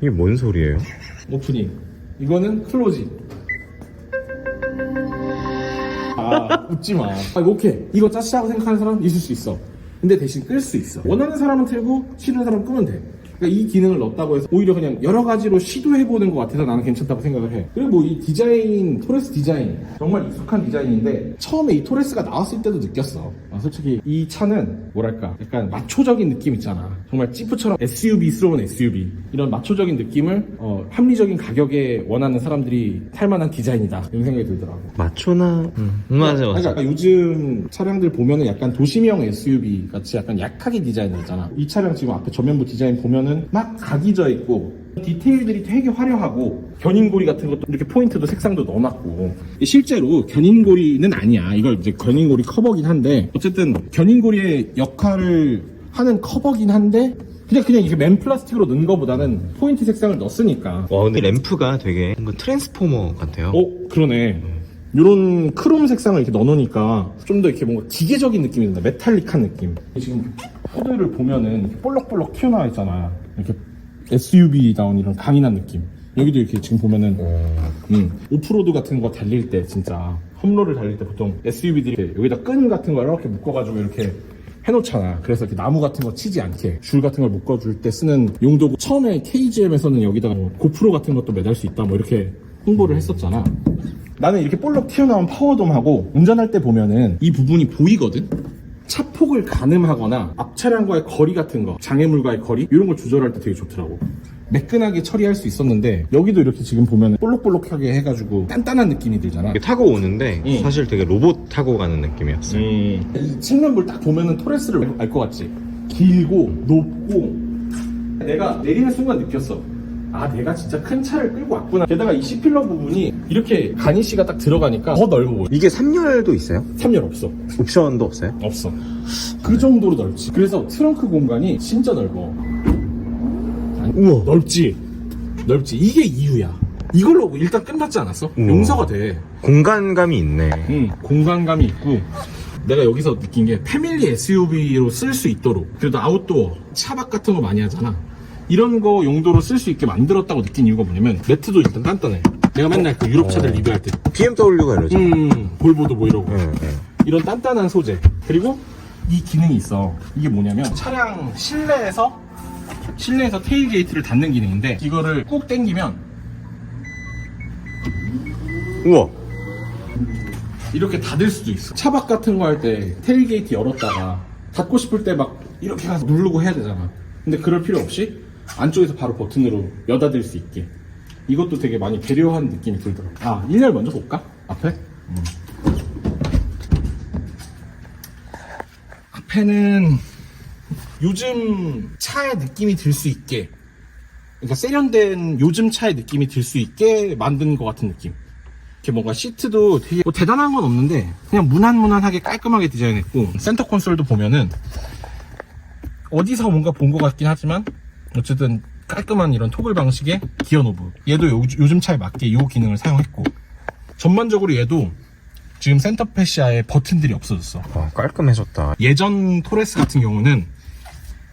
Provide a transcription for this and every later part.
이게 뭔 소리예요? 오프닝. 이거는 클로징. 웃지 마. 오케이. 이거 짜치하고 생각하는 사람 있을 수 있어. 근데 대신 끌 수 있어. 원하는 사람은 틀고 싫은 사람은 끄면 돼. 그러니까 이 기능을 넣었다고 해서 오히려 그냥 여러 가지로 시도해보는 것 같아서 나는 괜찮다고 생각을 해. 그리고 뭐 이 디자인, 토레스 디자인 정말 익숙한 디자인인데 처음에 이 토레스가 나왔을 때도 느꼈어. 솔직히 이 차는 뭐랄까 약간 마초적인 느낌 있잖아. 정말 지프처럼 SUV스러운 SUV 이런 마초적인 느낌을 합리적인 가격에 원하는 사람들이 탈만한 디자인이다 이런 생각이 들더라고. 마초나 맞아. 그러니까 요즘 차량들 보면은 약간 도심형 SUV 같이 약간 약하게 디자인했잖아. 이 차량 지금 앞에 전면부 디자인 보면은 막 각이 져 있고 디테일들이 되게 화려하고 견인고리 같은 것도 이렇게 포인트도 색상도 넣어놨고 실제로 견인고리는 아니야. 이걸 이제 견인고리 커버긴 한데 어쨌든 견인고리의 역할을 하는 커버긴 한데 그냥 이렇게 맨 플라스틱으로 넣은 거보다는 포인트 색상을 넣었으니까. 와 근데 램프가 되게 뭔가 트랜스포머 같아요. 그러네. 요런 크롬 색상을 이렇게 넣어놓으니까 좀 더 이렇게 뭔가 기계적인 느낌이 든다. 메탈릭한 느낌. 지금 후드를 보면은 이렇게 볼록볼록 튀어나와 있잖아. 이렇게 SUV다운 이런 강인한 느낌. 여기도 이렇게 지금 보면은 오프로드 같은 거 달릴 때 진짜 험로를 달릴 때 보통 SUV들이 여기다 끈 같은 거 이렇게 묶어가지고 이렇게 해놓잖아. 그래서 이렇게 나무 같은 거 치지 않게 줄 같은 걸 묶어줄 때 쓰는 용도고 처음에 KGM에서는 여기다가 고프로 같은 것도 매달 수 있다 뭐 이렇게 홍보를 했었잖아. 나는 이렇게 볼록 튀어나온 파워돔하고 운전할 때 보면은 이 부분이 보이거든? 차폭을 가늠하거나 앞차량과의 거리 같은 거, 장애물과의 거리 이런 걸 조절할 때 되게 좋더라고. 매끈하게 처리할 수 있었는데 여기도 이렇게 지금 보면 볼록볼록하게 해가지고 단단한 느낌이 들잖아. 타고 오는데 사실 되게 로봇 타고 가는 느낌이었어요. 이 측면부를 딱 보면은 토레스를 알 것 같지? 길고 높고 내가 내리는 순간 느꼈어. 내가 진짜 큰 차를 끌고 왔구나. 게다가 이 C필러 부분이 이렇게 가니쉬가 딱 들어가니까 더 넓어 보여. 이게 3열도 있어요? 3열 없어. 옵션도 없어요? 없어. 그 정도로 넓지. 그래서 트렁크 공간이 진짜 넓어. 우와, 넓지. 이게 이유야. 이걸로 일단 끝났지 않았어? 우와. 용서가 돼. 공간감이 있네. 공간감이 있고 내가 여기서 느낀 게 패밀리 SUV로 쓸 수 있도록 그래도 아웃도어, 차박 같은 거 많이 하잖아. 이런 거 용도로 쓸 수 있게 만들었다고 느낀 이유가 뭐냐면 매트도 일단 단단해. 내가 맨날 그 유럽 차들 리뷰할 때 BMW가 이러죠. 볼보도 뭐 이러고 네. 이런 단단한 소재. 그리고 이 기능이 있어. 이게 뭐냐면 차량 실내에서 테일게이트를 닫는 기능인데 이거를 꾹 당기면 우와. 이렇게 닫을 수도 있어. 차박 같은 거 할 때 테일게이트 열었다가 닫고 싶을 때 막 이렇게 가서 누르고 해야 되잖아. 근데 그럴 필요 없이 안쪽에서 바로 버튼으로 여닫을 수 있게. 이것도 되게 많이 배려한 느낌이 들더라고. 1열 먼저 볼까? 앞에? 앞에는 요즘 차의 느낌이 들 수 있게, 그러니까 세련된 요즘 차의 느낌이 들 수 있게 만든 것 같은 느낌. 이렇게 뭔가 시트도 되게 뭐 대단한 건 없는데 그냥 무난무난하게 깔끔하게 디자인했고, 센터 콘솔도 보면은 어디서 뭔가 본 것 같긴 하지만 어쨌든 깔끔한 이런 토글 방식의 기어 노브. 얘도 요즘 차에 맞게 이 기능을 사용했고, 전반적으로 얘도 지금 센터 패시아에 버튼들이 없어졌어. 깔끔해졌다. 예전 토레스 같은 경우는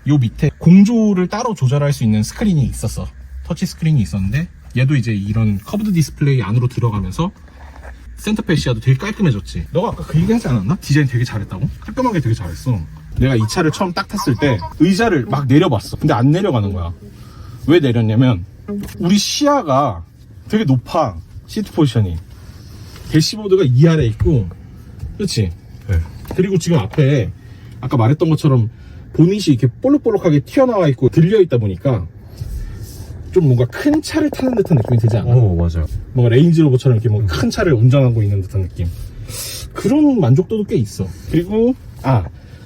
요 밑에 공조를 따로 조절할 수 있는 스크린이 있었어. 터치 스크린이 있었는데 얘도 이제 이런 커브드 디스플레이 안으로 들어가면서 센터 패시아도 되게 깔끔해졌지. 너가 아까 그 얘기 하지 않았나? 디자인 되게 잘했다고? 깔끔하게 되게 잘했어. 내가 이 차를 처음 딱 탔을 때 의자를 막 내려봤어. 근데 안 내려가는 거야. 왜 내렸냐면 우리 시야가 되게 높아. 시트 포지션이. 대시보드가 이 아래에 있고, 그렇지? 네. 그리고 지금 앞에 아까 말했던 것처럼 보닛이 이렇게 볼록볼록하게 튀어나와 있고 들려 있다 보니까 좀 뭔가 큰 차를 타는 듯한 느낌이 들지 않아? 맞아요. 뭔가 레인지로버처럼 이렇게 뭔가 큰 차를 운전하고 있는 듯한 느낌. 그런 만족도도 꽤 있어. 그리고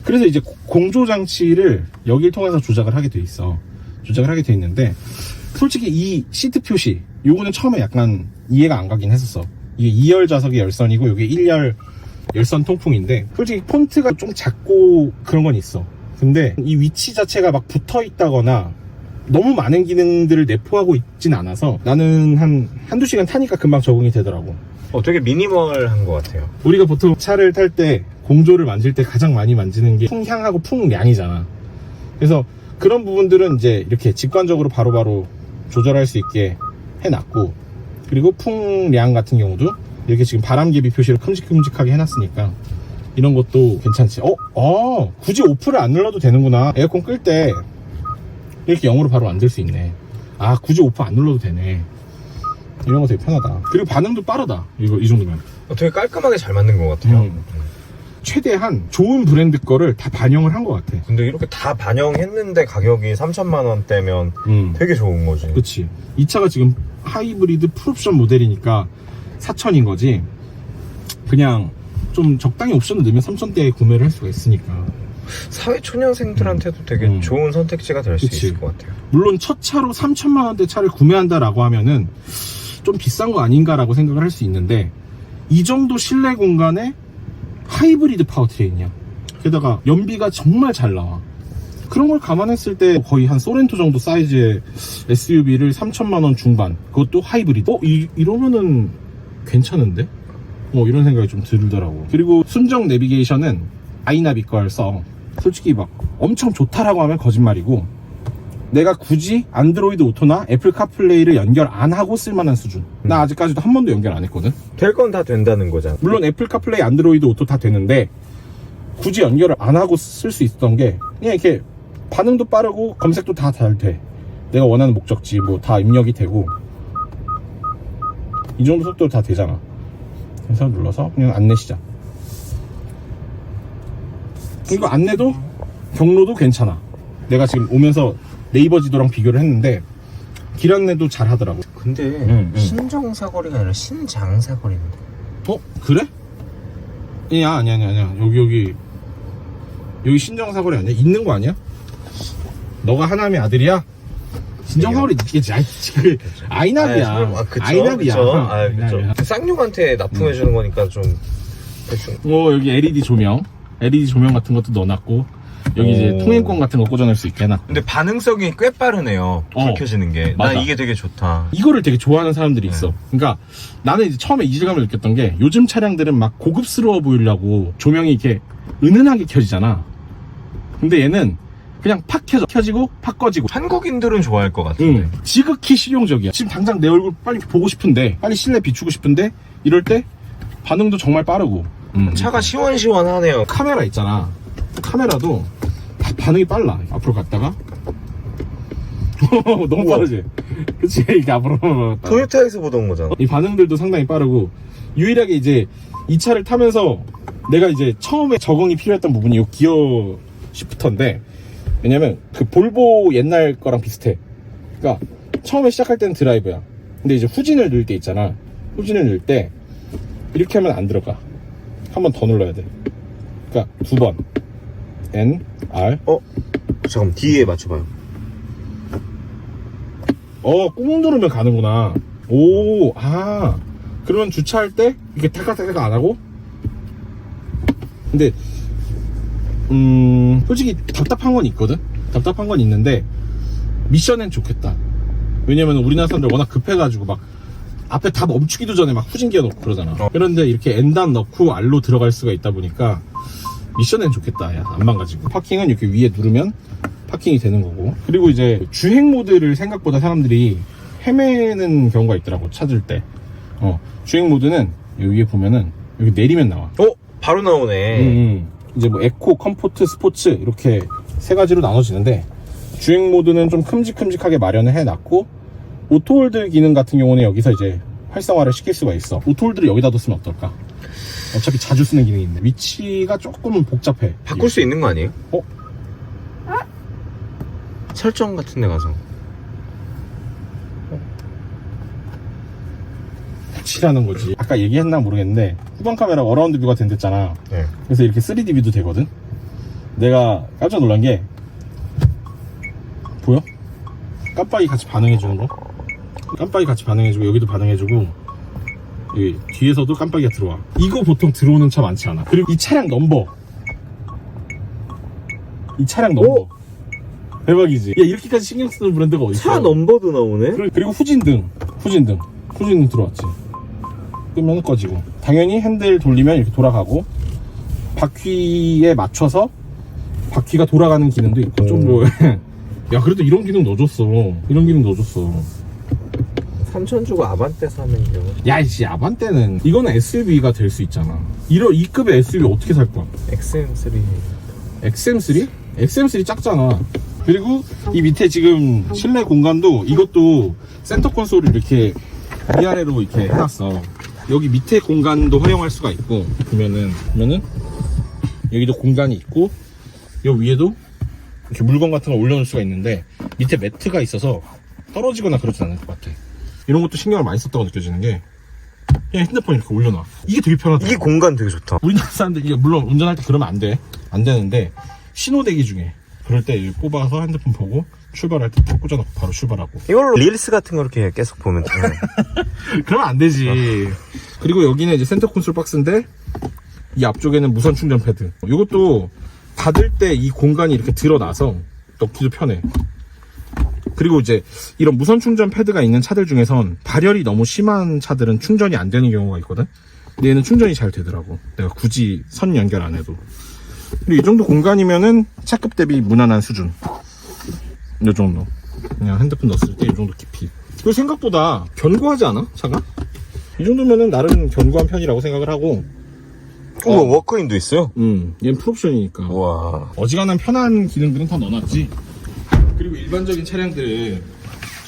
그래서 이제 공조 장치를 여기를 통해서 조작을 하게 돼 있어. 조작을 하게 돼 있는데 솔직히 이 시트 표시 요거는 처음에 약간 이해가 안 가긴 했었어. 이게 2열 좌석의 열선이고 이게 1열 열선 통풍인데 솔직히 폰트가 좀 작고 그런 건 있어. 근데 이 위치 자체가 막 붙어 있다거나 너무 많은 기능들을 내포하고 있진 않아서 나는 한두 시간 타니까 금방 적응이 되더라고. 되게 미니멀한 것 같아요. 우리가 보통 차를 탈 때 공조를 만질 때 가장 많이 만지는 게 풍향하고 풍량이잖아. 그래서 그런 부분들은 이제 이렇게 직관적으로 바로바로 조절할 수 있게 해놨고, 그리고 풍량 같은 경우도 이렇게 지금 바람개비 표시를 큼직큼직하게 해놨으니까 이런 것도 괜찮지. 굳이 오프를 안 눌러도 되는구나. 에어컨 끌 때 이렇게 0으로 바로 만들 수 있네. 굳이 오프 안 눌러도 되네. 이런 거 되게 편하다. 그리고 반응도 빠르다. 이 정도면. 되게 깔끔하게 잘 만든 것 같아요. 최대한 좋은 브랜드 거를 다 반영을 한 것 같아. 근데 이렇게 다 반영했는데 가격이 3천만 원대면 되게 좋은 거지. 그치. 이 차가 지금 하이브리드 풀옵션 모델이니까 4천인 거지. 그냥 좀 적당히 옵션을 넣으면 3천대에 구매를 할 수가 있으니까. 사회초년생들한테도 되게 좋은 선택지가 될 수 그치. 있을 것 같아요. 물론 첫 차로 3천만 원대 차를 구매한다라고 하면은 좀 비싼 거 아닌가라고 생각을 할 수 있는데, 이 정도 실내 공간에 하이브리드 파워트레인이야. 게다가 연비가 정말 잘 나와. 그런 걸 감안했을 때 거의 한 소렌토 정도 사이즈의 SUV를 3천만 원 중반, 그것도 하이브리드. 이러면은 괜찮은데? 이런 생각이 좀 들더라고. 그리고 순정 내비게이션은 아이나비 걸 써. 솔직히 막 엄청 좋다라고 하면 거짓말이고, 내가 굳이 안드로이드 오토나 애플 카플레이를 연결 안 하고 쓸만한 수준. 나 아직까지도 한 번도 연결 안 했거든. 될 건 다 된다는 거잖아. 물론 애플 카플레이, 안드로이드 오토 다 되는데 굳이 연결을 안 하고 쓸 수 있었던 게, 그냥 이렇게 반응도 빠르고 검색도 다 잘 돼. 내가 원하는 목적지 뭐 다 입력이 되고, 이 정도 속도로 다 되잖아. 그래서 눌러서 그냥 안내 시작. 그리고 안내도 경로도 괜찮아. 내가 지금 오면서 네이버 지도랑 비교를 했는데 길 안내도 잘 하더라고. 근데 신정사거리가 아니라 신장사거리인데. 그래? 아니야. 여기 신정사거리 아니야? 있는 거 아니야? 너가 하남의 아들이야? 신정사거리 있겠지. 아이나비야. 아이나비야. 그쵸. 쌍용한테 납품해주는 거니까 좀 대충. 여기 LED 조명 같은 것도 넣어놨고, 여기 이제 통행권 같은 거 꽂아놓을 수 있게 해놨고. 근데 반응성이 꽤 빠르네요. 불 켜지는 게. 맞아. 나 이게 되게 좋다. 이거를 되게 좋아하는 사람들이 있어. 그러니까 나는 이제 처음에 이질감을 느꼈던 게, 요즘 차량들은 막 고급스러워 보이려고 조명이 이렇게 은은하게 켜지잖아. 근데 얘는 그냥 팍 켜지고 팍 꺼지고. 한국인들은 좋아할 것 같은데. 지극히 실용적이야. 지금 당장 내 얼굴 빨리 보고 싶은데, 빨리 실내 비추고 싶은데, 이럴 때 반응도 정말 빠르고. 차가 시원시원하네요. 카메라 있잖아. 카메라도 반응이 빨라. 앞으로 갔다가 너무 빠르지? 그치? 이게 앞으로 토요타에서 보던 거잖아. 이 반응들도 상당히 빠르고, 유일하게 이제 이 차를 타면서 내가 이제 처음에 적응이 필요했던 부분이 이 기어 시프터인데, 왜냐면 그 볼보 옛날 거랑 비슷해. 그러니까 처음에 시작할 때는 드라이브야. 근데 이제 후진을 넣을 때 있잖아. 후진을 넣을 때 이렇게 하면 안 들어가. 한 번 더 눌러야 돼. 그러니까 2번 N, R. 잠깐만, D에 맞춰봐요. 꾹 누르면 가는구나. 그러면 주차할 때 이렇게 타카타카 안 하고. 근데 솔직히 답답한 건 있거든. 답답한 건 있는데 미션엔 좋겠다. 왜냐면 우리나라 사람들 워낙 급해가지고 막 앞에 다 멈추기도 전에 막 후진 기어 넣고 그러잖아. 그런데 이렇게 N단 넣고 R로 들어갈 수가 있다 보니까 미션엔 좋겠다. 야, 안 망가지고. 파킹은 이렇게 위에 누르면 파킹이 되는 거고. 그리고 이제 주행 모드를 생각보다 사람들이 헤매는 경우가 있더라고, 찾을 때. 주행 모드는 여기 위에 보면은 여기 내리면 나와. 바로 나오네. 이제 뭐 에코, 컴포트, 스포츠 이렇게 세 가지로 나눠지는데, 주행 모드는 좀 큼직큼직하게 마련을 해놨고, 오토홀드 기능 같은 경우는 여기서 이제 활성화를 시킬 수가 있어. 오토홀드를 여기다 뒀으면 어떨까? 어차피 자주 쓰는 기능인데 위치가 조금 복잡해. 바꿀 수 있는 거 아니에요? 설정 같은 데 가서. 치라는 거지. 아까 얘기했나 모르겠는데 후방 카메라가 어라운드 뷰가 된댔잖아. 네. 그래서 이렇게 3D 뷰도 되거든. 내가 깜짝 놀란 게, 보여? 깜빡이 같이 반응해주는 거. 깜빡이 같이 반응해주고, 여기도 반응해주고, 여기 뒤에서도 깜빡이가 들어와. 이거 보통 들어오는 차 많지 않아. 그리고 이 차량 넘버, 대박이지. 야, 이렇게까지 신경 쓰는 브랜드가 어디 있어? 차 넘버도 나오네? 그리고 후진등 들어왔지. 끄면 꺼지고. 당연히 핸들 돌리면 이렇게 돌아가고, 바퀴에 맞춰서 바퀴가 돌아가는 기능도 있고. 좀 뭐 야, 그래도 이런 기능 넣어줬어. 3천 주고 아반떼 사는 경우. 야, 이씨, 아반떼는 이거는 SUV가 될 수 있잖아. 이 급의 SUV 어떻게 살 거야? XM3. XM3? XM3 작잖아. 그리고 이 밑에 지금 실내 공간도 이것도 센터 콘솔을 이렇게 위아래로 이렇게 해놨어. 여기 밑에 공간도 활용할 수가 있고, 보면은 여기도 공간이 있고, 여기 위에도 이렇게 물건 같은 걸 올려놓을 수가 있는데, 밑에 매트가 있어서 떨어지거나 그러진 않을 것 같아. 이런 것도 신경을 많이 썼다고 느껴지는 게, 그냥 핸드폰 이렇게 올려놔. 이게 되게 편하다. 이 공간 되게 좋다. 우리나라 사람들, 이게 물론 운전할 때 그러면 안 되는데, 신호대기 중에, 그럴 때 이렇게 꼽아서 핸드폰 보고, 출발할 때 딱 꽂아놓고 바로 출발하고. 이걸로 릴스 같은 거 이렇게 계속 보면 돼. 그러면 안 되지. 그리고 여기는 이제 센터 콘솔 박스인데, 이 앞쪽에는 무선 충전 패드. 이것도 닫을 때 이 공간이 이렇게 드러나서 넣기도 편해. 그리고 이제 이런 무선 충전 패드가 있는 차들 중에선 발열이 너무 심한 차들은 충전이 안 되는 경우가 있거든. 근데 얘는 충전이 잘 되더라고. 내가 굳이 선 연결 안 해도. 그리고 이 정도 공간이면은 차급 대비 무난한 수준. 이 정도. 그냥 핸드폰 넣었을 때 이 정도 깊이. 그리고 생각보다 견고하지 않아? 차가? 이 정도면은 나름 견고한 편이라고 생각을 하고. 우와, 워크인도 있어요? 얘는 풀옵션이니까. 와. 어지간한 편한 기능들은 다 넣어놨지. 그리고 일반적인 차량들은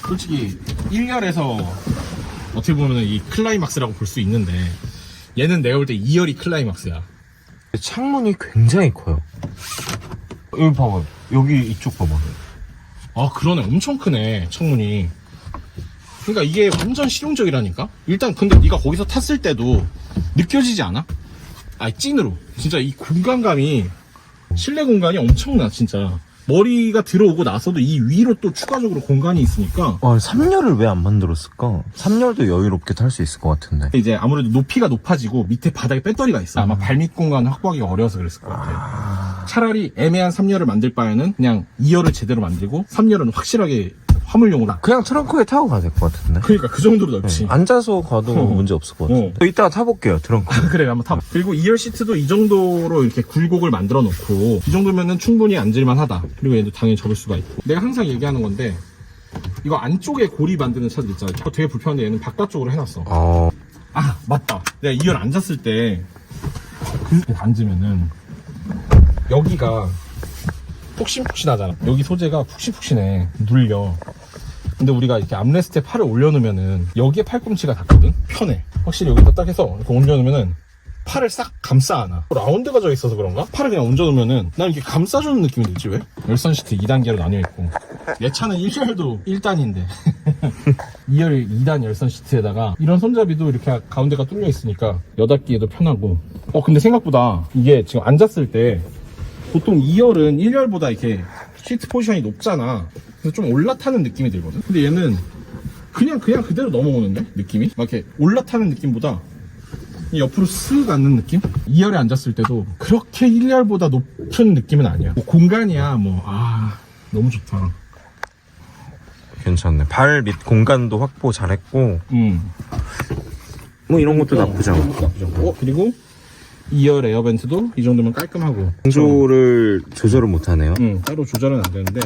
솔직히 1열에서 어떻게 보면 이 클라이막스라고 볼 수 있는데, 얘는 내가 볼 때 2열이 클라이막스야. 창문이 굉장히 커요. 여기 봐봐. 여기 이쪽 봐봐. 아, 그러네. 엄청 크네, 창문이. 그러니까 이게 완전 실용적이라니까? 일단 근데 네가 거기서 탔을 때도 느껴지지 않아? 아니, 찐으로. 진짜 이 공간감이, 실내 공간이 엄청나, 진짜. 머리가 들어오고 나서도 이 위로 또 추가적으로 공간이 있으니까. 와, 3열을 왜 안 만들었을까? 3열도 여유롭게 탈 수 있을 것 같은데. 이제 아무래도 높이가 높아지고 밑에 바닥에 배터리가 있어. 아마 발밑 공간을 확보하기가 어려워서 그랬을 것 같아. 차라리 애매한 3열을 만들 바에는 그냥 2열을 제대로 만들고 3열은 확실하게 화물용으로. 그냥 트렁크에 타고 가야 될 것 같은데. 그러니까 그 정도로 넓지. 앉아서 가도 문제 없을 것 같은데. 저 이따가 타볼게요, 트렁크. 그래, 한번 타봐. 그리고 2열 시트도 이 정도로 이렇게 굴곡을 만들어 놓고, 이 정도면은 충분히 앉을만 하다. 그리고 얘도 당연히 접을 수가 있고. 내가 항상 얘기하는 건데, 이거 안쪽에 고리 만드는 차들 있잖아. 그거 되게 불편한데 얘는 바깥쪽으로 해놨어. 아, 맞다. 내가 2열 앉았을 때, 앉으면은, 여기가 푹신푹신하잖아. 여기 소재가 푹신푹신해. 눌려. 근데 우리가 이렇게 암레스트에 팔을 올려놓으면은 여기에 팔꿈치가 닿거든? 편해. 확실히 여기다 딱 해서 이렇게 얹어놓으면은 팔을 싹 감싸 안아. 라운드가 져 있어서 그런가? 팔을 그냥 얹어놓으면은 난 이렇게 감싸주는 느낌이 들지 왜? 열선 시트 2단계로 나뉘어있고 내 차는 1열도 1단인데 2열 2단 열선 시트에다가 이런 손잡이도 이렇게 가운데가 뚫려 있으니까 여닫기에도 편하고. 근데 생각보다 이게 지금 앉았을 때 보통 2열은 1열보다 이렇게 시트 포지션이 높잖아. 그래서 좀 올라타는 느낌이 들거든. 근데 얘는 그냥 그대로 넘어오는데 느낌이 막 이렇게 올라타는 느낌보다 옆으로 쓱 앉는 느낌? 2열에 앉았을 때도 그렇게 1열보다 높은 느낌은 아니야. 뭐 공간이야 너무 좋다. 괜찮네. 발 밑 공간도 확보 잘했고. 뭐 이런 것도 나쁘지 않고. 그리고 2열 에어벤트도 이 정도면 깔끔하고. 공조를 조절을 못하네요. 따로 조절은 안 되는데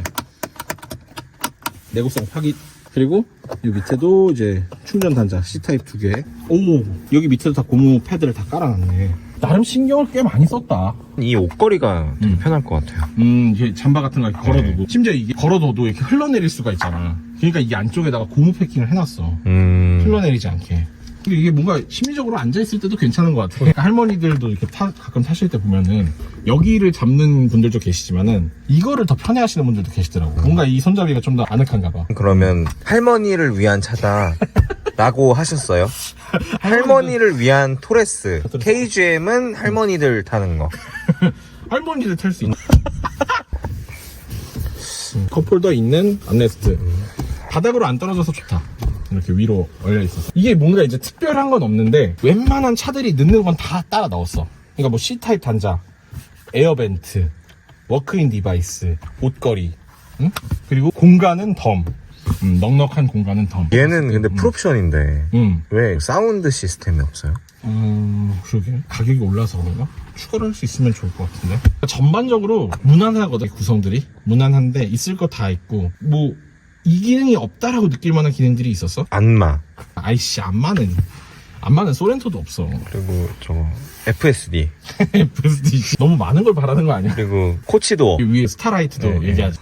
내구성 파기. 그리고 이 밑에도 이제 충전 단자 C타입 2개. 여기 밑에도 다 고무 패드를 다 깔아놨네. 나름 신경을 꽤 많이 썼다. 이 옷걸이가 되게 편할 것 같아요. 이게 잠바 같은 거 이렇게 걸어둬도, 심지어 이게 걸어둬도 이렇게 흘러내릴 수가 있잖아. 그러니까 이 안쪽에다가 고무 패킹을 해놨어. 흘러내리지 않게. 근데 이게 뭔가 심리적으로 앉아있을 때도 괜찮은 것 같아. 그러니까 할머니들도 이렇게 가끔 타실 때 보면은 여기를 잡는 분들도 계시지만은 이거를 더 편해 하시는 분들도 계시더라고. 뭔가 이 손잡이가 좀 더 아늑한가 봐. 그러면 할머니를 위한 차다 라고 하셨어요? 할머니를 위한 토레스. KGM은 할머니들 타는 거. 할머니들 탈 수 있는 컵홀더 있는 암레스트. 바닥으로 안 떨어져서 좋다. 이렇게 위로 올려 있어서 이게 뭔가 이제 특별한 건 없는데 웬만한 차들이 넣는 건 다 따라 넣었어. 그러니까 뭐 C타입 단자, 에어벤트, 워크인 디바이스, 옷걸이, 그리고 공간은 덤. 넉넉한 공간은 덤. 얘는 근데 풀옵션인데 왜 사운드 시스템이 없어요? 그러게. 가격이 올라서 그런가? 추가를 할 수 있으면 좋을 것 같은데. 전반적으로 무난하거든, 구성들이. 무난한데 있을 거 다 있고 뭐 이 기능이 없다라고 느낄 만한 기능들이 있었어? 안마. 아이씨, 안마는 소렌토도 없어. 그리고 저거 FSD. FSD. 너무 많은 걸 바라는 거 아니야? 그리고 코치도. 위에 스타라이트도 네, 얘기하지.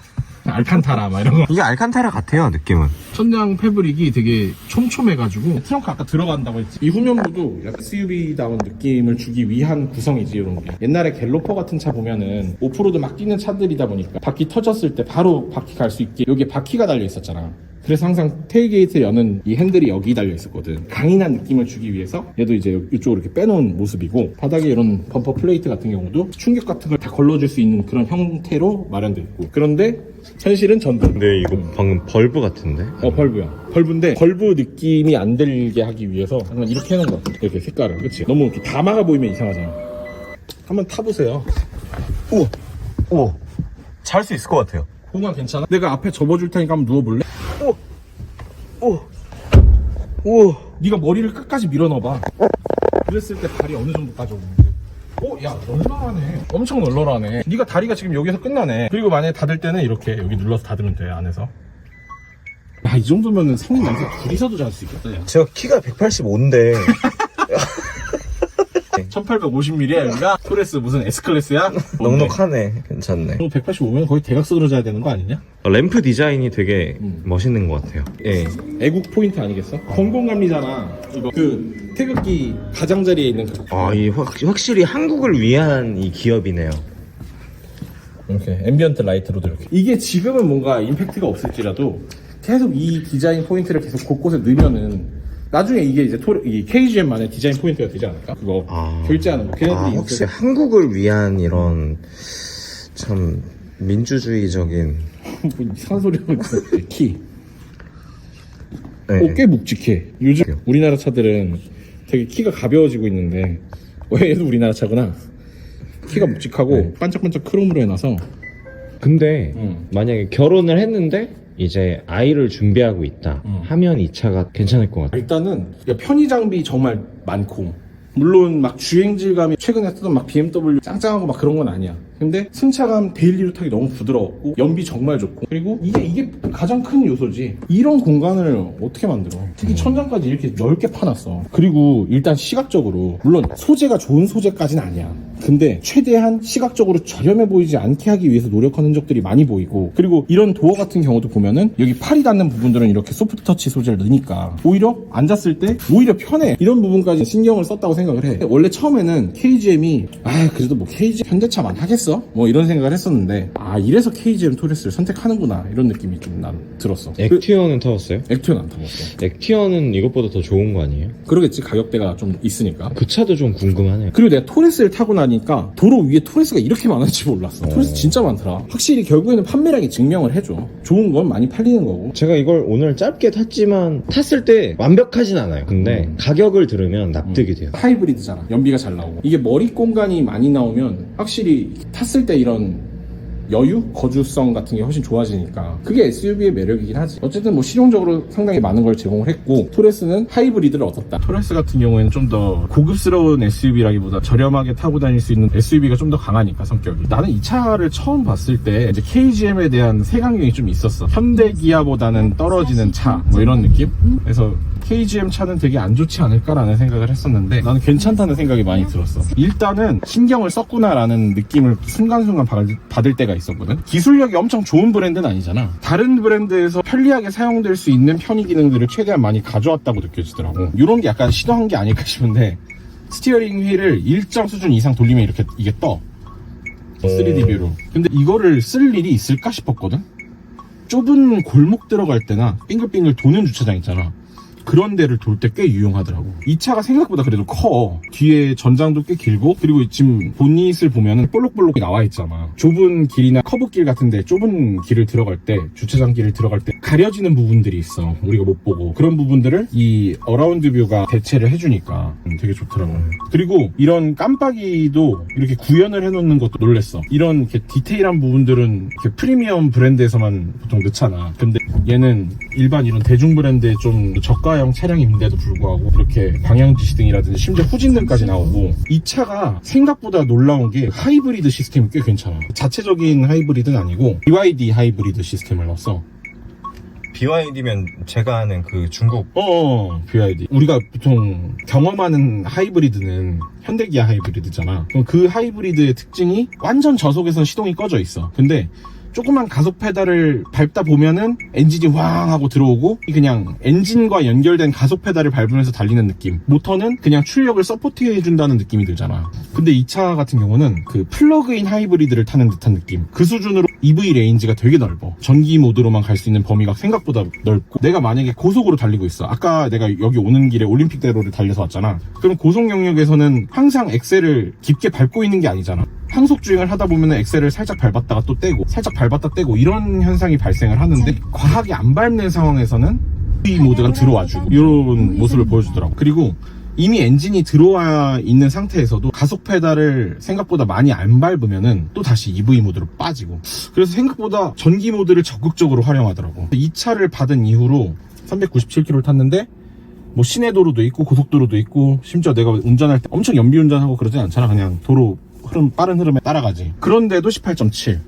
알칸타라 막 이런 거. 이게 알칸타라 같아요, 느낌은. 천장 패브릭이 되게 촘촘해가지고 트렁크 아까 들어간다고 했지. 이 후면부도 약간 SUV다운 느낌을 주기 위한 구성이지. 이런 게 옛날에 갤로퍼 같은 차 보면은 오프로드 막 뛰는 차들이다 보니까 바퀴 터졌을 때 바로 바퀴 갈 수 있게 여기에 바퀴가 달려 있었잖아. 그래서 항상 테일게이트 여는 이 핸들이 여기 달려 있었거든. 강인한 느낌을 주기 위해서 얘도 이제 이쪽으로 이렇게 빼놓은 모습이고, 바닥에 이런 범퍼 플레이트 같은 경우도 충격 같은 걸 다 걸러줄 수 있는 그런 형태로 마련돼 있고. 그런데 현실은 전동. 근데 이거 방금 벌브 같은데? 벌브야. 벌브인데 벌브 느낌이 안 들게 하기 위해서 약간 이렇게 해놓은 거 같아. 이렇게 색깔을. 그치? 너무 이렇게 다 막아 보이면 이상하잖아. 한번 타보세요. 우와. 잘 수 있을 것 같아요. 공간 괜찮아? 내가 앞에 접어줄 테니까 한번 누워볼래? 우와. 네가 머리를 끝까지 밀어넣어봐. 그랬을 때 발이 어느 정도까지 오는지. 야, 널널하네. 엄청 널널하네. 네가 다리가 지금 여기서 끝나네. 그리고 만약에 닫을 때는 이렇게 여기 눌러서 닫으면 돼, 안에서. 야, 이 정도면은 성인 남자 둘이서도 잘 수 있겠다, 야. 제가 키가 185인데 1850mm야, 여기가? 토레스 무슨 S클래스야? 넉넉하네. 괜찮네. 너 185면 거의 대각선으로 자야 되는 거 아니냐? 램프 디자인이 되게 멋있는 것 같아요. 예. 애국 포인트 아니겠어? 공공감리잖아. 이거 그 태극기 가장자리에 있는 그. 이 확실히 한국을 위한 이 기업이네요. 이렇게 앰비언트 라이트로도 이렇게. 이게 지금은 뭔가 임팩트가 없을지라도 계속 이 디자인 포인트를 계속 곳곳에 넣으면은 나중에 이게 이제 이 KGM만의 디자인 포인트가 되지 않을까? 그거 결제하는 거. 걔네들이 혹시 한국을 위한 이런 참 민주주의적인 뭐 이상한 소리 하고 있어. 키. 네. 꽤 묵직해. 요즘 우리나라 차들은 되게 키가 가벼워지고 있는데 얘도 우리나라 차구나. 키가 묵직하고 반짝반짝 크롬으로 해놔서. 근데 만약에 결혼을 했는데 이제 아이를 준비하고 있다 하면 이 차가 괜찮을 것 같아요. 일단은 편의 장비 정말 많고, 물론 막 주행 질감이 최근에 쓰던 막 BMW 짱짱하고 막 그런 건 아니야. 근데 승차감 데일리로 타기 너무 부드러웠고 연비 정말 좋고, 그리고 이게 가장 큰 요소지. 이런 공간을 어떻게 만들어? 특히 천장까지 이렇게 넓게 파놨어. 그리고 일단 시각적으로 물론 소재가 좋은 소재까지는 아니야. 근데 최대한 시각적으로 저렴해 보이지 않게 하기 위해서 노력한 흔적들이 많이 보이고, 그리고 이런 도어 같은 경우도 보면은 여기 팔이 닿는 부분들은 이렇게 소프트 터치 소재를 넣으니까 오히려 앉았을 때 오히려 편해. 이런 부분까지 신경을 썼다고 생각을 해. 원래 처음에는 KGM이 그래도 뭐 KGM 현대차만 하겠어? 뭐 이런 생각을 했었는데 이래서 KGM 토레스를 선택하는구나, 이런 느낌이 좀 난 들었어. 액티어는 타봤어요? 액티어는 안 타봤어. 액티어는 이것보다 더 좋은 거 아니에요? 그러겠지, 가격대가 좀 있으니까. 그 차도 좀 궁금하네요. 그리고 내가 토레스를 타고 나니까 도로 위에 토레스가 이렇게 많은지 몰랐어. 토레스 진짜 많더라. 확실히 결국에는 판매량이 증명을 해줘. 좋은 건 많이 팔리는 거고. 제가 이걸 오늘 짧게 탔지만 탔을 때 완벽하진 않아요. 근데 가격을 들으면 납득이 돼요. 하이브리드잖아. 연비가 잘 나오고. 이게 머리 공간이 많이 나오면 확실히 탔을 때 이런 여유? 거주성 같은 게 훨씬 좋아지니까 그게 SUV의 매력이긴 하지. 어쨌든 뭐 실용적으로 상당히 많은 걸 제공을 했고, 토레스는 하이브리드를 얻었다. 토레스 같은 경우에는 좀 더 고급스러운 SUV라기보다 저렴하게 타고 다닐 수 있는 SUV가 좀 더 강하니까, 성격이. 나는 이 차를 처음 봤을 때 이제 KGM에 대한 색안경이 좀 있었어. 현대 기아보다는 떨어지는 차, 뭐 이런 느낌? 그래서 KGM 차는 되게 안 좋지 않을까라는 생각을 했었는데 나는 괜찮다는 생각이 많이 들었어. 일단은 신경을 썼구나라는 느낌을 순간순간 받을 때가 있었거든. 기술력이 엄청 좋은 브랜드는 아니잖아. 다른 브랜드에서 편리하게 사용될 수 있는 편의 기능들을 최대한 많이 가져왔다고 느껴지더라고. 이런 게 약간 시도한 게 아닐까 싶은데, 스티어링 휠을 일정 수준 이상 돌리면 이렇게 이게 떠. 3D 뷰로. 근데 이거를 쓸 일이 있을까 싶었거든. 좁은 골목 들어갈 때나 빙글빙글 도는 주차장 있잖아. 그런 데를 돌 때 꽤 유용하더라고. 이 차가 생각보다 그래도 커. 뒤에 전장도 꽤 길고, 그리고 지금 본닛을 보면은 볼록볼록 나와 있잖아. 좁은 길이나 커브길 같은데 좁은 길을 들어갈 때, 주차장 길을 들어갈 때 가려지는 부분들이 있어. 우리가 못 보고. 그런 부분들을 이 어라운드 뷰가 대체를 해주니까 되게 좋더라고. 그리고 이런 깜빡이도 이렇게 구현을 해놓는 것도 놀랬어. 이런 이렇게 디테일한 부분들은 이렇게 프리미엄 브랜드에서만 보통 넣잖아. 근데 얘는 일반 이런 대중 브랜드에 좀 저가형 차량인데도 불구하고 이렇게 방향지시등이라든지 심지어 후진등까지 나오고, 이 차가 생각보다 놀라운 게 하이브리드 시스템이 꽤 괜찮아. 자체적인 하이브리드는 아니고 BYD 하이브리드 시스템을 넣었어. BYD면 제가 아는 그 중국 BYD. 우리가 보통 경험하는 하이브리드는 현대기아 하이브리드잖아. 그럼 그 하이브리드의 특징이 완전 저속에선 시동이 꺼져 있어. 근데 조그만 가속 페달을 밟다 보면은 엔진이 왕 하고 들어오고 그냥 엔진과 연결된 가속 페달을 밟으면서 달리는 느낌. 모터는 그냥 출력을 서포트해준다는 느낌이 들잖아. 근데 이 차 같은 경우는 그 플러그인 하이브리드를 타는 듯한 느낌. 그 수준으로 EV 레인지가 되게 넓어. 전기 모드로만 갈 수 있는 범위가 생각보다 넓고, 내가 만약에 고속으로 달리고 있어. 아까 내가 여기 오는 길에 올림픽대로를 달려서 왔잖아. 그럼 고속 영역에서는 항상 엑셀을 깊게 밟고 있는 게 아니잖아. 항속 주행을 하다 보면 엑셀을 살짝 밟았다가 또 떼고 살짝 밟았다 떼고 이런 현상이 발생을 하는데, 과하게 안 밟는 상황에서는 EV 모드가 들어와주고 이런 모습을 보여주더라고. 그리고 이미 엔진이 들어와 있는 상태에서도 가속 페달을 생각보다 많이 안 밟으면은 또 다시 EV 모드로 빠지고, 그래서 생각보다 전기 모드를 적극적으로 활용하더라고. 이 차를 받은 이후로 397km를 탔는데 뭐 시내도로도 있고 고속도로도 있고, 심지어 내가 운전할 때 엄청 연비 운전하고 그러진 않잖아. 그냥 도로 흐름, 빠른 흐름에 따라가지. 그런데도 18.7.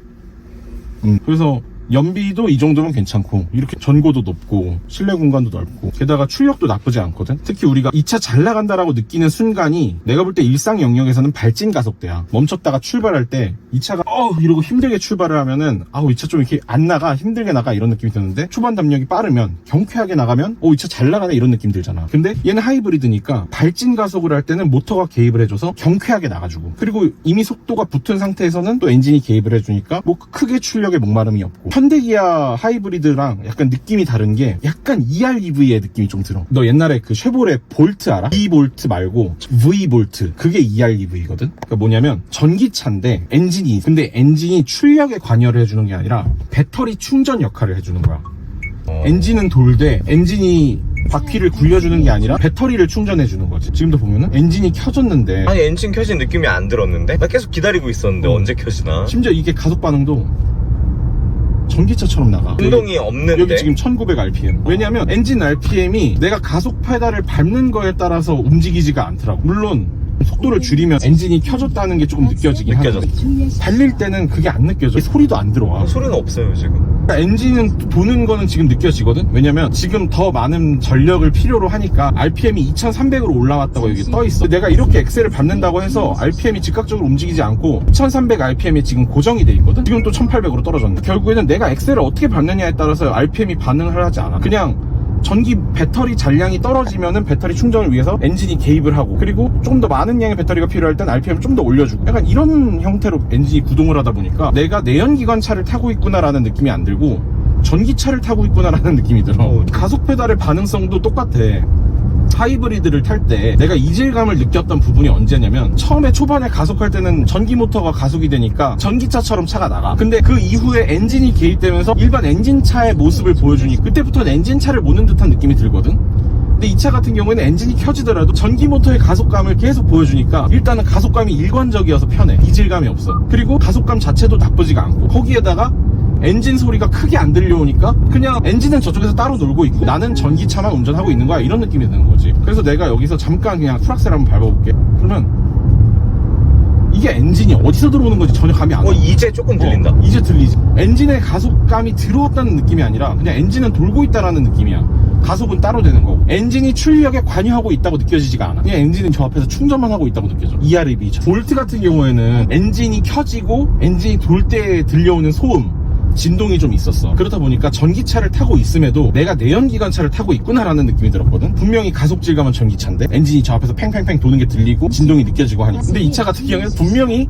그래서 연비도 이 정도면 괜찮고, 이렇게 전고도 높고 실내 공간도 넓고, 게다가 출력도 나쁘지 않거든. 특히 우리가 이 차 잘 나간다라고 느끼는 순간이, 내가 볼 때 일상 영역에서는 발진 가속대야. 멈췄다가 출발할 때 이 차가 이러고 힘들게 출발을 하면은 이 차 좀 이렇게 안 나가, 힘들게 나가 이런 느낌이 드는데, 초반 담력이 빠르면 경쾌하게 나가면 이 차 잘 나가네 이런 느낌 들잖아. 근데 얘는 하이브리드니까 발진 가속을 할 때는 모터가 개입을 해줘서 경쾌하게 나가주고, 그리고 이미 속도가 붙은 상태에서는 또 엔진이 개입을 해주니까 뭐 크게 출력에 목마름이 없고. 현대기아 하이브리드랑 약간 느낌이 다른 게, 약간 EREV의 느낌이 좀 들어. 너 옛날에 그 쉐보레 볼트 알아? E볼트 말고 V볼트, 그게 EREV거든. 그러니까 뭐냐면 전기차인데 엔진이, 근데 엔진이 출력에 관여를 해주는 게 아니라 배터리 충전 역할을 해주는 거야. 엔진은 돌되 엔진이 바퀴를 굴려주는 게 아니라 배터리를 충전해주는 거지. 지금도 보면은 엔진이 켜졌는데, 아니 엔진 켜진 느낌이 안 들었는데? 나 계속 기다리고 있었는데 언제 켜지나? 심지어 이게 가속 반응도 전기차처럼 나가. 운동이 없는데? 여기 지금 1900rpm. 왜냐면 엔진 RPM이 내가 가속 페달을 밟는 거에 따라서 움직이지가 않더라고. 물론 속도를 줄이면 엔진이 켜졌다는 게 조금 느껴지긴 하는데, 달릴 때는 그게 안 느껴져. 소리도 안 들어와. 소리는 없어요 지금. 그러니까 엔진은 도는 거는 지금 느껴지거든. 왜냐면 지금 더 많은 전력을 필요로 하니까 RPM이 2300으로 올라왔다고 여기 떠있어. 내가 이렇게 엑셀을 밟는다고 해서 RPM이 즉각적으로 움직이지 않고 1300rpm에 지금 고정이 돼 있거든. 지금 또 1800으로 떨어졌는데, 결국에는 내가 엑셀을 어떻게 밟느냐에 따라서 RPM이 반응을 하지 않아. 그냥 전기 배터리 잔량이 떨어지면은 배터리 충전을 위해서 엔진이 개입을 하고, 그리고 조금 더 많은 양의 배터리가 필요할 땐 RPM 좀 더 올려주고, 약간 이런 형태로 엔진이 구동을 하다 보니까 내가 내연기관차를 타고 있구나라는 느낌이 안 들고 전기차를 타고 있구나라는 느낌이 들어. 가속 페달의 반응성도 똑같아. 하이브리드를 탈 때 내가 이질감을 느꼈던 부분이 언제냐면, 처음에 초반에 가속할 때는 전기 모터가 가속이 되니까 전기차처럼 차가 나가. 근데 그 이후에 엔진이 개입되면서 일반 엔진차의 모습을 보여주니 그때부터는 엔진차를 모는 듯한 느낌이 들거든. 근데 이 차 같은 경우에는 엔진이 켜지더라도 전기 모터의 가속감을 계속 보여주니까 일단은 가속감이 일관적이어서 편해. 이질감이 없어. 그리고 가속감 자체도 나쁘지가 않고, 거기에다가 엔진 소리가 크게 안 들려오니까 그냥 엔진은 저쪽에서 따로 놀고 있고 나는 전기차만 운전하고 있는 거야, 이런 느낌이 드는 거지. 그래서 내가 여기서 잠깐 그냥 풀악셀 한번 밟아볼게. 그러면 이게 엔진이 어디서 들어오는 건지 전혀 감이 안 와. 이제 조금 들린다. 이제 들리지. 엔진의 가속감이 들어왔다는 느낌이 아니라 그냥 엔진은 돌고 있다라는 느낌이야. 가속은 따로 되는 거고, 엔진이 출력에 관여하고 있다고 느껴지지가 않아. 그냥 엔진은 저 앞에서 충전만 하고 있다고 느껴져. EREV. 볼트 같은 경우에는 엔진이 켜지고 엔진이 돌 때 들려오는 소음, 진동이 좀 있었어. 그렇다 보니까 전기차를 타고 있음에도 내가 내연기관차를 타고 있구나라는 느낌이 들었거든. 분명히 가속 질감은 전기차인데 엔진이 저 앞에서 팽팽팽 도는 게 들리고 진동이 느껴지고 하니. 근데 이 차 같은 경우에는 분명히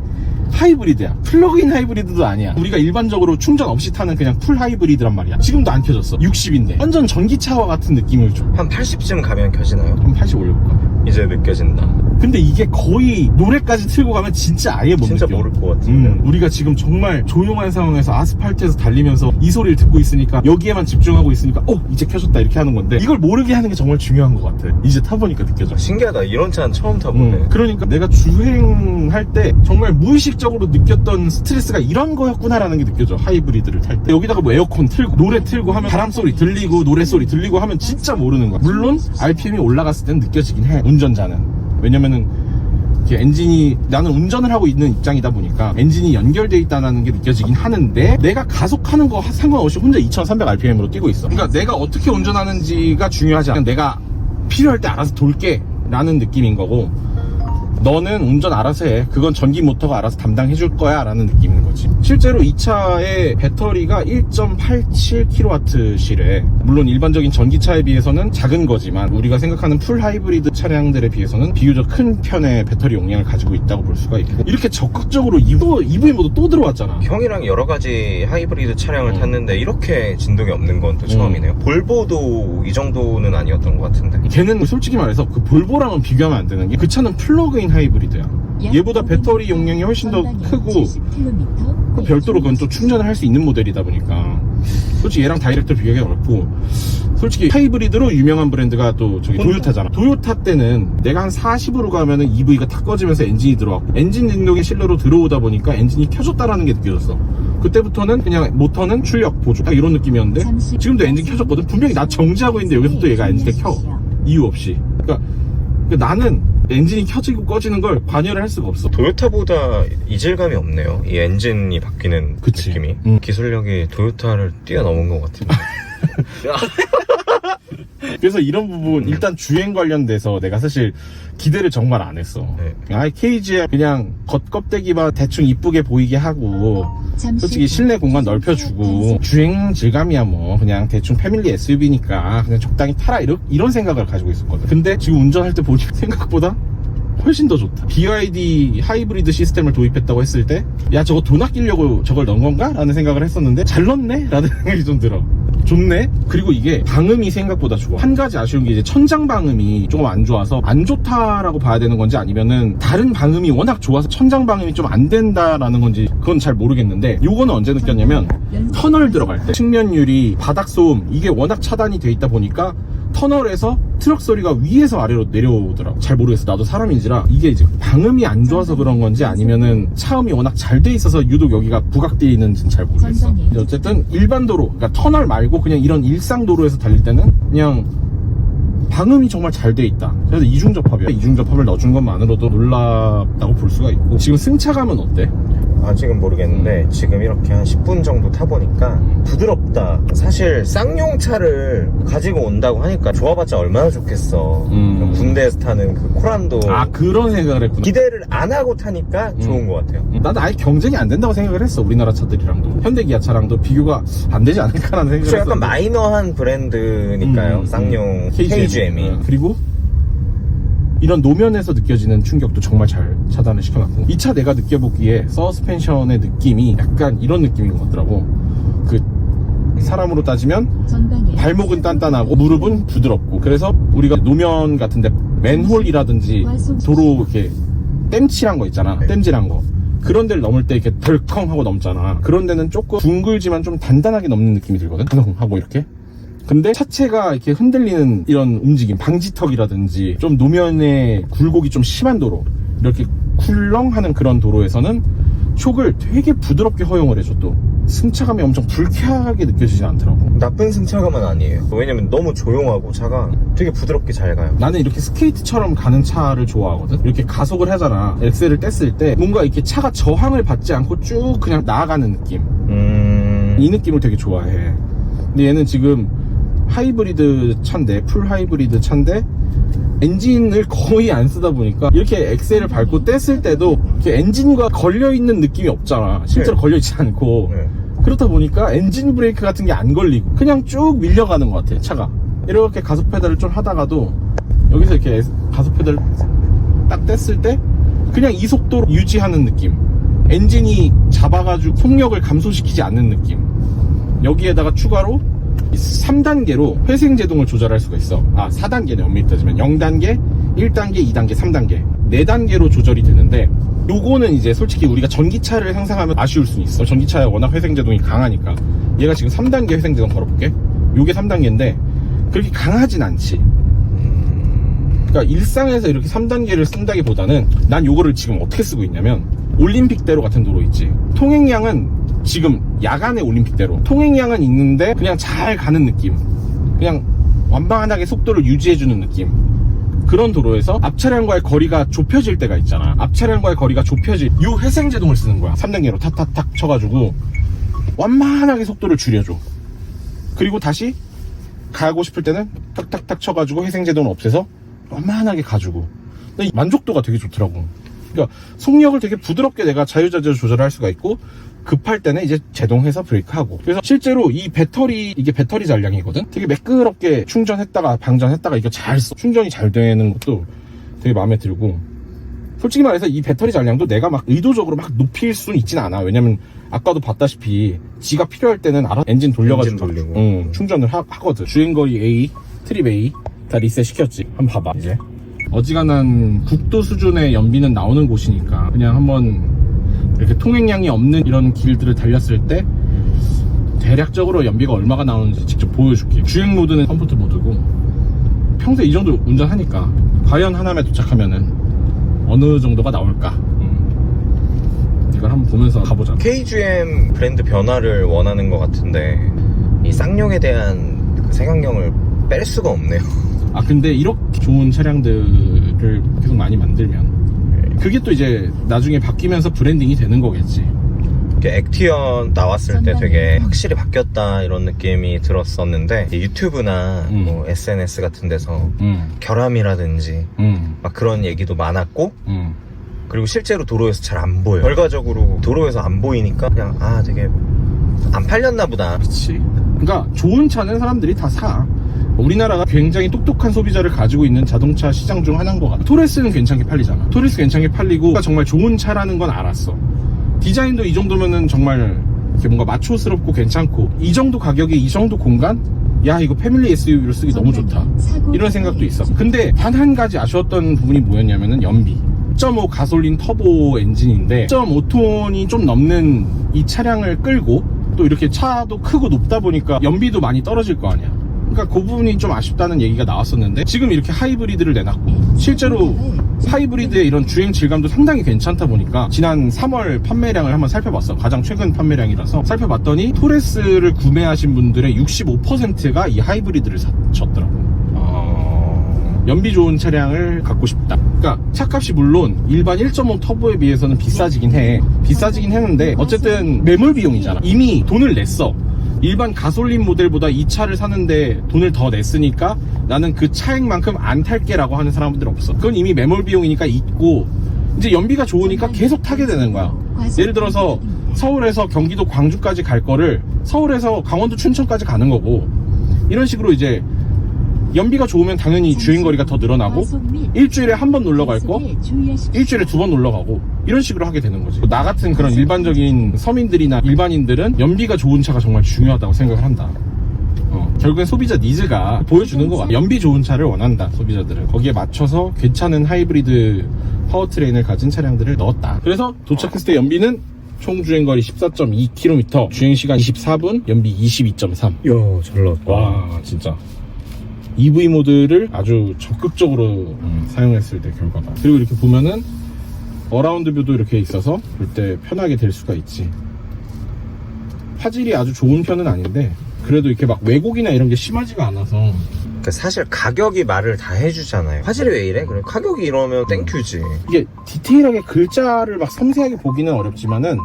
하이브리드야. 플러그인 하이브리드도 아니야. 우리가 일반적으로 충전 없이 타는 그냥 풀 하이브리드란 말이야. 지금도 안 켜졌어. 60인데 완전 전기차와 같은 느낌을 줘. 한 80쯤 가면 켜지나요? 한 80 올려볼까? 이제 느껴진다. 근데 이게 거의 노래까지 틀고 가면 진짜 아예 못 진짜 느껴. 모를 것 같은데. 우리가 지금 정말 조용한 상황에서 아스팔트에서 달리면서 이 소리를 듣고 있으니까, 여기에만 집중하고 있으니까 이제 켜졌다 이렇게 하는 건데, 이걸 모르게 하는 게 정말 중요한 것 같아. 이제 타보니까 느껴져. 신기하다. 이런 차는 처음 타보네. 그러니까 내가 주행할 때 정말 무의식적으로 느꼈던 스트레스가 이런 거였구나라는 게 느껴져. 하이브리드를 탈 때 여기다가 뭐 에어컨 틀고 노래 틀고 하면 바람 소리 들리고 노래 소리 들리고 하면 진짜 모르는 거야. 물론 RPM이 올라갔을 땐 느껴지긴 해, 운전자는. 왜냐면은 이렇게 엔진이, 나는 운전을 하고 있는 입장이다 보니까 엔진이 연결되어 있다는 게 느껴지긴 하는데 내가 가속하는 거 상관없이 혼자 2300rpm으로 뛰고 있어. 그러니까 내가 어떻게 운전하는지가 중요하지 않아. 내가 필요할 때 알아서 돌게 라는 느낌인 거고, 너는 운전 알아서 해. 그건 전기 모터가 알아서 담당해 줄 거야 라는 느낌인 거지. 실제로 이 차의 배터리가 1.87kW시래. 물론 일반적인 전기차에 비해서는 작은 거지만 우리가 생각하는 풀 하이브리드 차량들에 비해서는 비교적 큰 편의 배터리 용량을 가지고 있다고 볼 수가 있고, 이렇게 적극적으로 EV 모드 또 들어왔잖아. 형이랑 여러 가지 하이브리드 차량을 탔는데 이렇게 진동이 없는 건 또 처음이네요. 볼보도 이 정도는 아니었던 것 같은데. 걔는 솔직히 말해서 그 볼보랑은 비교하면 안 되는 게, 그 차는 플러그인 하이브리드야. 얘보다 배터리 용량이 훨씬 더 크고, 별도로 그건 또 충전을 할 수 있는 모델이다 보니까 솔직히 얘랑 다이렉트로 비교하기 어렵고, 솔직히 하이브리드로 유명한 브랜드가 또 저기 도요타잖아. 도요타 때는 내가 한 40으로 가면은 EV가 탁 꺼지면서 엔진이 들어왔고, 엔진 능력이 실내로 들어오다 보니까 엔진이 켜졌다라는 게 느껴졌어. 그때부터는 그냥 모터는 출력 보조 딱 이런 느낌이었는데, 지금도 엔진 켜졌거든. 분명히 나 정지하고 있는데 여기서 또 얘가 엔진을 켜, 이유 없이. 그러니까 나는 엔진이 켜지고 꺼지는 걸 관여를 할 수가 없어. 도요타보다 이질감이 없네요. 이 엔진이 바뀌는 그치. 느낌이. 기술력이 도요타를 뛰어넘은 것 같은데. 그래서 이런 부분, 일단 주행 관련돼서 내가 사실 기대를 정말 안 했어. 아예 KGM 그냥 겉껍데기만 대충 이쁘게 보이게 하고, 솔직히 실내 공간 넓혀주고, 주행 질감이야 뭐 그냥 대충 패밀리 SUV니까 그냥 적당히 타라, 이런 생각을 가지고 있었거든. 근데 지금 운전할 때 보니 생각보다 훨씬 더 좋다. BYD 하이브리드 시스템을 도입했다고 했을 때, 야 저거 돈 아끼려고 저걸 넣은 건가? 라는 생각을 했었는데 잘 넣네? 라는 생각이 좀 들어. 좋네? 그리고 이게 방음이 생각보다 좋아. 한 가지 아쉬운 게 이제 천장 방음이 조금 안 좋아서 안 좋다라고 봐야 되는 건지, 아니면은 다른 방음이 워낙 좋아서 천장 방음이 좀 안 된다라는 건지, 그건 잘 모르겠는데, 요거는 언제 느꼈냐면 터널 들어갈 때 측면 유리, 바닥 소음, 이게 워낙 차단이 돼 있다 보니까 터널에서 트럭 소리가 위에서 아래로 내려오더라고. 잘 모르겠어. 나도 사람인지라. 이게 이제 방음이 안 좋아서 그런 건지, 아니면은 차음이 워낙 잘 돼 있어서 유독 여기가 부각되어 있는지는 잘 모르겠어. 근데 어쨌든 일반 도로, 그러니까 터널 말고 그냥 이런 일상 도로에서 달릴 때는 그냥 방음이 정말 잘 돼 있다. 그래서 이중접합이야. 이중접합을 넣어준 것만으로도 놀랍다고 볼 수가 있고. 지금 승차감은 어때? 아직은 모르겠는데 지금 이렇게 한 10분 정도 타보니까 부드럽다. 사실 쌍용차를 가지고 온다고 하니까 좋아봤자 얼마나 좋겠어. 군대에서 타는 그 코란도. 아, 그런 생각을 했구나. 기대를 안 하고 타니까 좋은 것 같아요. 나는 아예 경쟁이 안 된다고 생각을 했어. 우리나라 차들이랑도 현대 기아 차랑도 비교가 안 되지 않을까라는 생각을 그렇죠. 했어. 약간 마이너한 브랜드니까요. 쌍용 KGM이. 그리고 이런 노면에서 느껴지는 충격도 정말 잘 차단을 시켜놨고, 이 차 내가 느껴보기에 서스펜션의 느낌이 약간 이런 느낌인 것 같더라고. 그 사람으로 따지면 발목은 단단하고 무릎은 부드럽고, 그래서 우리가 노면 같은데 맨홀이라든지 도로 이렇게 땜칠한 거 있잖아. 땜질한 거, 그런 데를 넘을 때 이렇게 덜컹 하고 넘잖아. 그런 데는 조금 둥글지만 좀 단단하게 넘는 느낌이 들거든. 덩 하고 이렇게. 근데 차체가 이렇게 흔들리는 이런 움직임, 방지턱이라든지 좀 노면에 굴곡이 좀 심한 도로, 이렇게 쿨렁하는 그런 도로에서는 촉을 되게 부드럽게 허용을 해줘. 또 승차감이 엄청 불쾌하게 느껴지지 않더라고. 나쁜 승차감은 아니에요. 왜냐면 너무 조용하고 차가 되게 부드럽게 잘 가요. 나는 이렇게 스케이트처럼 가는 차를 좋아하거든. 이렇게 가속을 하잖아. 엑셀을 뗐을 때 뭔가 이렇게 차가 저항을 받지 않고 쭉 그냥 나아가는 느낌. 이 느낌을 되게 좋아해. 근데 얘는 지금 하이브리드 차인데, 풀 하이브리드 차인데 엔진을 거의 안 쓰다 보니까 이렇게 엑셀을 밟고 뗐을 때도 이렇게 엔진과 걸려있는 느낌이 없잖아. 실제로 걸려있지 않고. 그렇다 보니까 엔진 브레이크 같은 게 안 걸리고 그냥 쭉 밀려가는 것 같아, 차가. 이렇게 가속 페달을 좀 하다가도 여기서 이렇게 가속 페달을 딱 뗐을 때 그냥 이 속도로 유지하는 느낌. 엔진이 잡아가지고 속력을 감소시키지 않는 느낌. 여기에다가 추가로 3단계로 회생제동을 조절할 수가 있어. 4단계네 엄밀히 따지면. 0단계, 1단계, 2단계, 3단계 4단계로 조절이 되는데, 요거는 이제 솔직히 우리가 전기차를 상상하면 아쉬울 수는 있어. 전기차에 워낙 회생제동이 강하니까. 얘가 지금 3단계 회생제동 걸어볼게. 요게 3단계인데 그렇게 강하진 않지. 그러니까 일상에서 이렇게 3단계를 쓴다기보다는 난 요거를 지금 어떻게 쓰고 있냐면, 올림픽대로 같은 도로 있지. 통행량은 지금 야간의 올림픽대로 통행량은 있는데 그냥 잘 가는 느낌, 그냥 완만하게 속도를 유지해주는 느낌. 그런 도로에서 앞차량과의 거리가 좁혀질 때가 있잖아. 앞차량과의 거리가 좁혀질 이 회생제동을 쓰는 거야. 3단계로 탁탁탁 쳐가지고 완만하게 속도를 줄여줘. 그리고 다시 가고 싶을 때는 탁탁탁 쳐가지고 회생제동을 없애서 완만하게 가주고. 근데 이 만족도가 되게 좋더라고. 그러니까 속력을 되게 부드럽게 내가 자유자재로 조절할 수가 있고, 급할 때는 이제 제동해서 브레이크하고. 그래서 실제로 이 배터리, 이게 배터리 잔량이거든? 되게 매끄럽게 충전했다가 방전했다가 이거 잘 써. 충전이 잘 되는 것도 되게 마음에 들고. 솔직히 말해서 이 배터리 잔량도 내가 막 의도적으로 막 높일 수는 있진 않아. 왜냐면 아까도 봤다시피 지가 필요할 때는 알아서 엔진 돌려가지고 엔진 돌리고. 충전을 하거든. 주행거리 A, 트립 A 다 리셋 시켰지. 한번 봐봐 이제. 어지간한 국도 수준의 연비는 나오는 곳이니까 그냥 한번 이렇게 통행량이 없는 이런 길들을 달렸을 때 대략적으로 연비가 얼마가 나오는지 직접 보여줄게. 주행 모드는 컴포트 모드고, 평소에 이 정도 운전하니까 과연 하남에 도착하면은 어느 정도가 나올까, 이걸 한번 보면서 가보자. KGM 브랜드 변화를 원하는 것 같은데 이 쌍용에 대한 그 색안경을 뺄 수가 없네요. 아 근데 이렇게 좋은 차량들을 계속 많이 만들면 그게 또 이제 나중에 바뀌면서 브랜딩이 되는 거겠지. 이렇게 액티언 나왔을 때 되게 확실히 바뀌었다 이런 느낌이 들었었는데, 유튜브나 뭐 SNS 같은 데서 결함이라든지 막 그런 얘기도 많았고, 그리고 실제로 도로에서 잘 안 보여. 결과적으로 도로에서 안 보이니까 그냥 되게 안 팔렸나 보다. 그렇지. 그러니까 좋은 차는 사람들이 다 사. 우리나라가 굉장히 똑똑한 소비자를 가지고 있는 자동차 시장 중 하나인 것 같아. 토레스는 괜찮게 팔리잖아. 토레스 괜찮게 팔리고 정말 좋은 차라는 건 알았어. 디자인도 이 정도면은 정말 이렇게 뭔가 마초스럽고 괜찮고, 이 정도 가격에 이 정도 공간? 야, 이거 패밀리 SUV로 쓰기 너무 좋다, 이런 생각도 있어. 근데 단 한 가지 아쉬웠던 부분이 뭐였냐면은 연비. 1.5 가솔린 터보 엔진인데 1.5톤이 좀 넘는 이 차량을 끌고 또 이렇게 차도 크고 높다 보니까 연비도 많이 떨어질 거 아니야. 그러니까 그 부분이 좀 아쉽다는 얘기가 나왔었는데, 지금 이렇게 하이브리드를 내놨고 실제로 하이브리드의 이런 주행 질감도 상당히 괜찮다 보니까 지난 3월 판매량을 한번 살펴봤어. 가장 최근 판매량이라서 살펴봤더니 토레스를 구매하신 분들의 65%가 이 하이브리드를 사셨더라고. 연비 좋은 차량을 갖고 싶다. 그러니까 차값이 물론 일반 1.5 터보에 비해서는 비싸지긴 했는데 어쨌든 매몰 비용이잖아. 이미 돈을 냈어. 일반 가솔린 모델보다 이 차를 사는데 돈을 더 냈으니까 나는 그 차액만큼 안 탈게 라고 하는 사람들 없어. 그건 이미 매몰 비용이니까 있고, 이제 연비가 좋으니까 계속 타게 되는 거야. 예를 들어서 서울에서 경기도 광주까지 갈 거를 서울에서 강원도 춘천까지 가는 거고, 이런 식으로 이제 연비가 좋으면 당연히 주행거리가 더 늘어나고, 일주일에 한 번 놀러 갈 거 일주일에 2번 놀러 가고, 이런 식으로 하게 되는 거지. 나 같은 그런 일반적인 서민들이나 일반인들은 연비가 좋은 차가 정말 중요하다고 생각을 한다. 결국엔 소비자 니즈가 보여주는 거 같아. 연비 좋은 차를 원한다, 소비자들은. 거기에 맞춰서 괜찮은 하이브리드 파워트레인을 가진 차량들을 넣었다. 그래서 도착했을 때 연비는 총 주행거리 14.2km, 주행시간 24분, 연비 22.3. 이야, 잘 나왔다. 와, 진짜 EV 모드를 아주 적극적으로 사용했을 때 결과다. 그리고 이렇게 보면은 어라운드 뷰도 이렇게 있어서 볼 때 편하게 될 수가 있지. 화질이 아주 좋은 편은 아닌데 그래도 이렇게 막 왜곡이나 이런 게 심하지가 않아서. 그러니까 사실 가격이 말을 다 해주잖아요. 화질이 왜 이래? 그래, 가격이 이러면 땡큐지. 이게 디테일하게 글자를 막 섬세하게 보기는 어렵지만은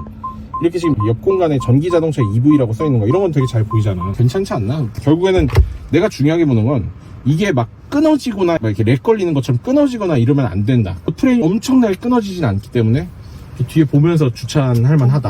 이렇게 지금 옆 공간에 전기 자동차 EV라고 써있는 거, 이런 건 되게 잘 보이잖아. 괜찮지 않나? 결국에는 내가 중요하게 보는 건 이게 막 끊어지거나 막 이렇게 렉 걸리는 것처럼 끊어지거나 이러면 안 된다. 프레임이 엄청나게 끊어지진 않기 때문에 뒤에 보면서 주차할 만하다.